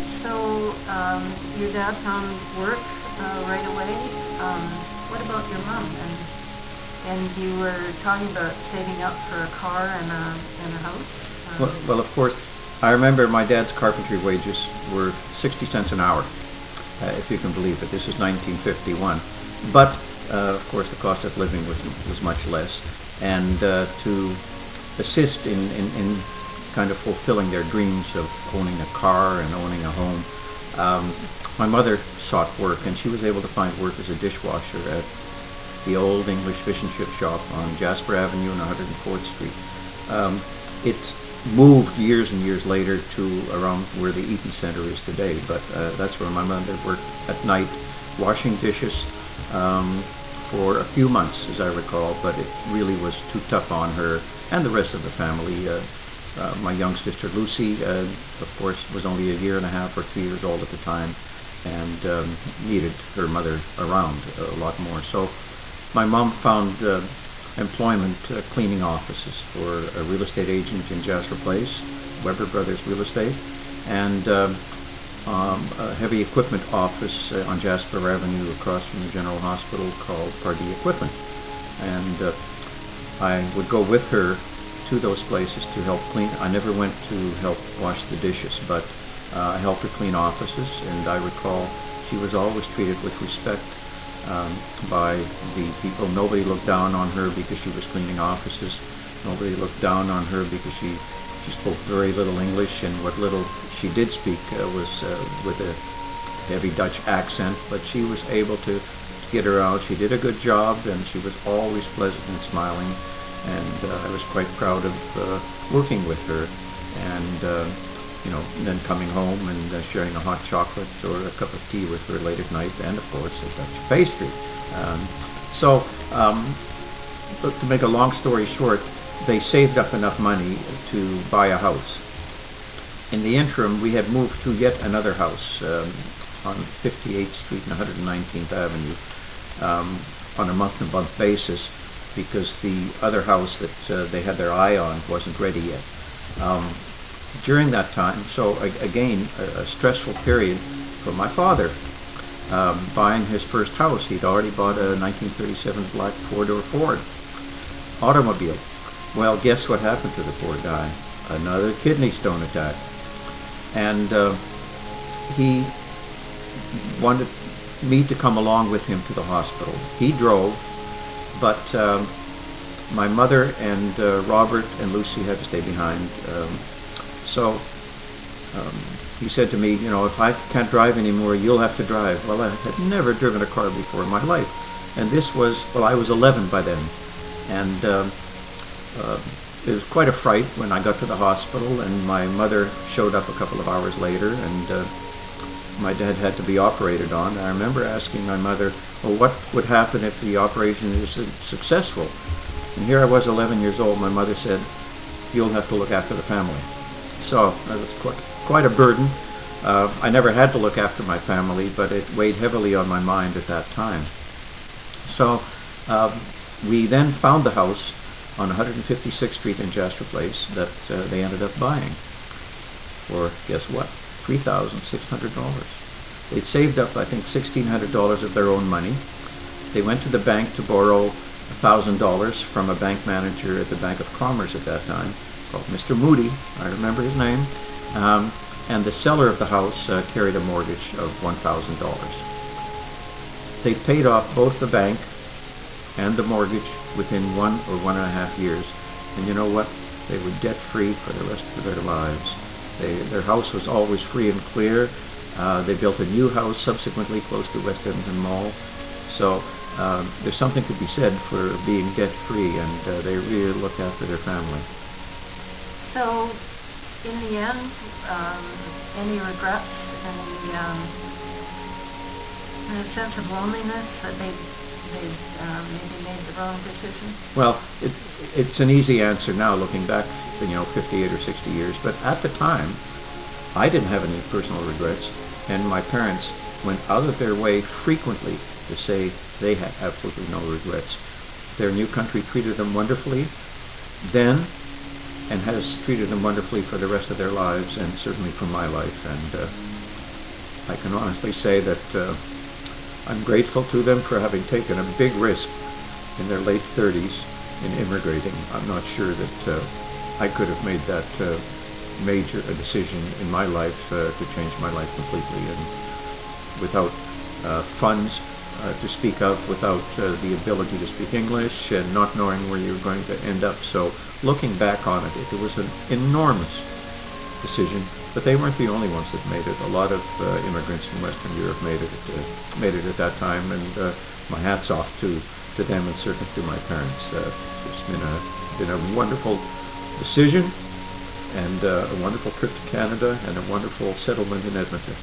So your dad found work right away. Um, what about your mom? And you were talking about saving up for a car and a house. Well, of course, I remember my dad's carpentry wages were 60 cents an hour, if you can believe it. This is 1951. But, of course, the cost of living was much less. And to assist in kind of fulfilling their dreams of owning a car and owning a home, my mother sought work, and she was able to find work as a dishwasher at the old English fish and chip shop on Jasper Avenue and 104th Street. It moved years and years later to around where the Eaton Center is today, but that's where my mother worked at night, washing dishes for a few months, as I recall, but it really was too tough on her and the rest of the family. My young sister Lucy, of course, was only a year and a half or 2 years old at the time, and needed her mother around a lot more. So my mom found employment cleaning offices for a real estate agent in Jasper Place, Weber Brothers Real Estate, and a heavy equipment office on Jasper Avenue across from the General Hospital called Pardee Equipment. And I would go with her to those places to help clean. I never went to help wash the dishes, but I helped her clean offices, and I recall she was always treated with respect by the people. Nobody looked down on her because she was cleaning offices. Nobody looked down on her because she spoke very little English, and what little she did speak was with a heavy Dutch accent, but she was able to get her out. She did a good job, and she was always pleasant and smiling, and I was quite proud of working with her, and then coming home and sharing a hot chocolate or a cup of tea with her late at night, and of course a Dutch pastry. Um, so, but to make a long story short, they saved up enough money to buy a house. In the interim, we had moved to yet another house on 58th Street and 119th Avenue on a month-to-month basis, because the other house that they had their eye on wasn't ready yet. During that time, so again, a stressful period for my father. Buying his first house, he'd already bought a 1937 black four-door Ford automobile. Well, guess what happened to the poor guy? Another kidney stone attack. And he wanted me to come along with him to the hospital. He drove, but my mother and Robert and Lucy had to stay behind. So he said to me, if I can't drive anymore, you'll have to drive. Well, I had never driven a car before in my life. And this was, I was 11 by then. And it was quite a fright when I got to the hospital, and my mother showed up a couple of hours later, and my dad had to be operated on. I remember asking my mother, well, what would happen if the operation is successful? And here I was 11 years old. My mother said, you'll have to look after the family. So that was quite a burden. I never had to look after my family, but it weighed heavily on my mind at that time. So we then found the house on 156th Street in Jasper Place that they ended up buying for, guess what, $3,600. They'd saved up, I think, $1,600 of their own money. They went to the bank to borrow $1,000 from a bank manager at the Bank of Commerce at that time, called Mr. Moody. I remember his name. And the seller of the house carried a mortgage of $1,000. They paid off both the bank and the mortgage within 1 or 1.5 years. And you know what? They were debt-free for the rest of their lives. Their house was always free and clear. They built a new house subsequently close to West Edmonton Mall. So there's something to be said for being debt-free, and they really looked after their family. So, in the end, any regrets, any sense of loneliness that they maybe made the wrong decision? Well, it's an easy answer now, looking back, 58 or 60 years. But at the time, I didn't have any personal regrets, and my parents went out of their way frequently to say they had absolutely no regrets. Their new country treated them wonderfully then, and has treated them wonderfully for the rest of their lives, and certainly for my life. And I can honestly say that I'm grateful to them for having taken a big risk in their late 30s in immigrating. I'm not sure that I could have made that major a decision in my life to change my life completely, and without funds to speak of, without the ability to speak English, and not knowing where you're going to end up. So looking back on it, it was an enormous decision, but they weren't the only ones that made it. A lot of immigrants from Western Europe made it at that time, and my hat's off to them, and certainly to my parents. It's been a wonderful decision, and a wonderful trip to Canada, and a wonderful settlement in Edmonton.